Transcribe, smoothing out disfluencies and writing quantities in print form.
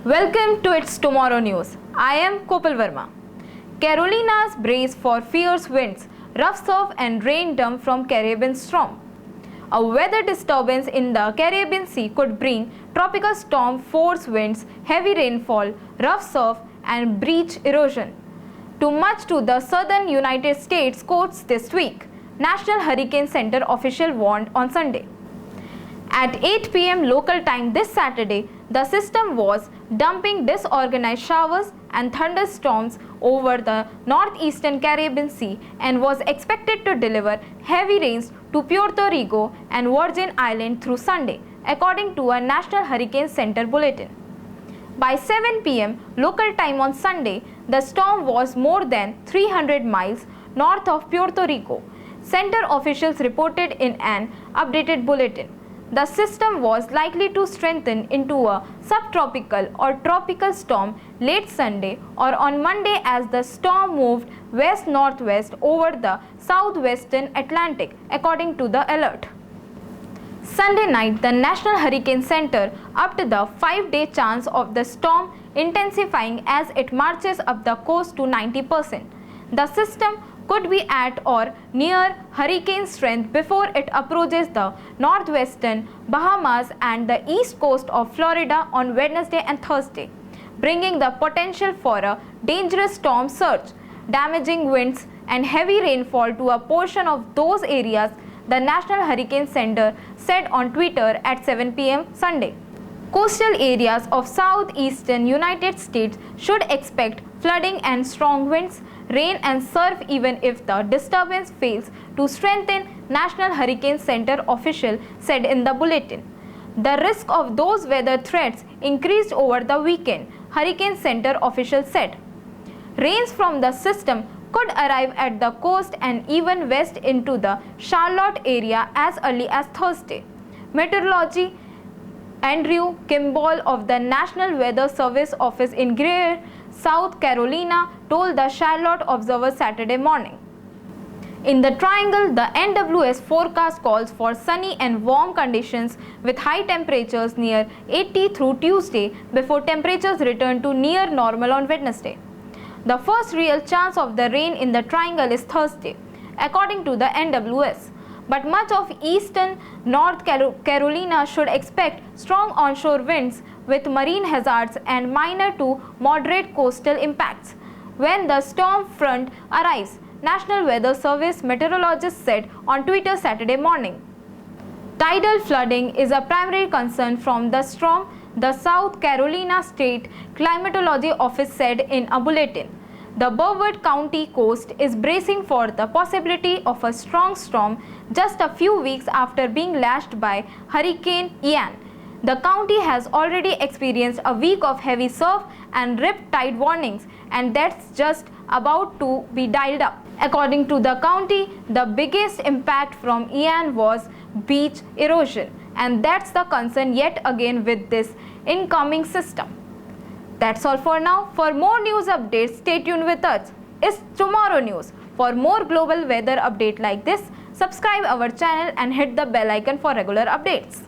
Welcome to It's Tomorrow News. I am Kopal Verma. Carolinas brace for fierce winds, rough surf and rain dump from Caribbean storm. A weather disturbance in the Caribbean Sea could bring tropical storm force winds, heavy rainfall, rough surf and beach erosion too much to the southern United States coasts this week, National Hurricane Center official warned on Sunday. At 8 p.m. local time this Saturday, the system was dumping disorganized showers and thunderstorms over the northeastern Caribbean Sea and was expected to deliver heavy rains to Puerto Rico and Virgin Islands through Sunday, according to a National Hurricane Center bulletin. By 7 p.m. local time on Sunday, the storm was more than 300 miles north of Puerto Rico, center officials reported in an updated bulletin. The system was likely to strengthen into a subtropical or tropical storm late Sunday or on Monday as the storm moved west-northwest over the southwestern Atlantic, according to the alert. Sunday night, the National Hurricane Center upped the 5-day chance of the storm intensifying as it marches up the coast to 90%. The system could be at or near hurricane strength before it approaches the northwestern Bahamas and the east coast of Florida on Wednesday and Thursday, bringing the potential for a dangerous storm surge, damaging winds and heavy rainfall to a portion of those areas, the National Hurricane Center said on Twitter at 7 p.m. Sunday. Coastal areas of southeastern United States should expect flooding and strong winds, rain and surf even if the disturbance fails to strengthen, National Hurricane Center official said in the bulletin. The risk of those weather threats increased over the weekend, Hurricane Center officials said. Rains from the system could arrive at the coast and even west into the Charlotte area as early as Thursday. Meteorology Andrew Kimball of the National Weather Service office in Greer, South Carolina, told the Charlotte Observer Saturday morning. In the Triangle, the NWS forecast calls for sunny and warm conditions with high temperatures near 80 through Tuesday before temperatures return to near normal on Wednesday. The first real chance of the rain in the Triangle is Thursday, according to the NWS. But much of eastern North Carolina should expect strong onshore winds with marine hazards and minor to moderate coastal impacts when the storm front arrives, National Weather Service meteorologists said on Twitter Saturday morning. Tidal flooding is a primary concern from the storm, the South Carolina State Climatology Office said in a bulletin. The Broward County coast is bracing for the possibility of a strong storm just a few weeks after being lashed by Hurricane Ian. The county has already experienced a week of heavy surf and rip tide warnings, and that's just about to be dialed up. According to the county, the biggest impact from Ian was beach erosion, and that's the concern yet again with this incoming system. That's all for now. For more news updates, stay tuned with us. It's Tomorrow News. For more global weather update like this, subscribe our channel and hit the bell icon for regular updates.